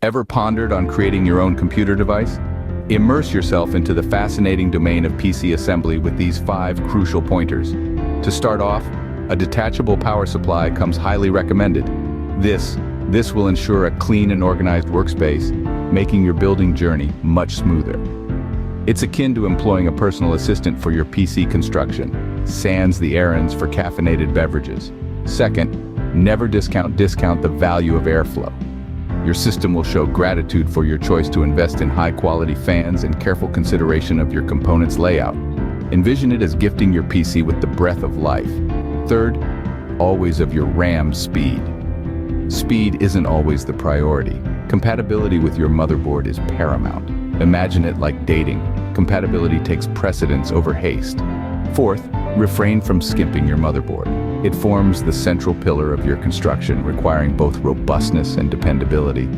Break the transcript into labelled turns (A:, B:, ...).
A: Ever pondered on creating your own computer device? Immerse yourself into the fascinating domain of PC assembly with these 5 crucial pointers. To start off, a detachable power supply comes highly recommended. This will ensure a clean and organized workspace, making your building journey much smoother. It's akin to employing a personal assistant for your PC construction, sans the errands for caffeinated beverages. Second, never discount the value of airflow. Your system will show gratitude for your choice to invest in high-quality fans and careful consideration of your components' layout. Envision it as gifting your PC with the breath of life. Third, always of your RAM speed. Speed isn't always the priority. Compatibility with your motherboard is paramount. Imagine it like dating. Compatibility takes precedence over haste. Fourth, refrain from skimping your motherboard. It forms the central pillar of your construction, requiring both robustness and dependability.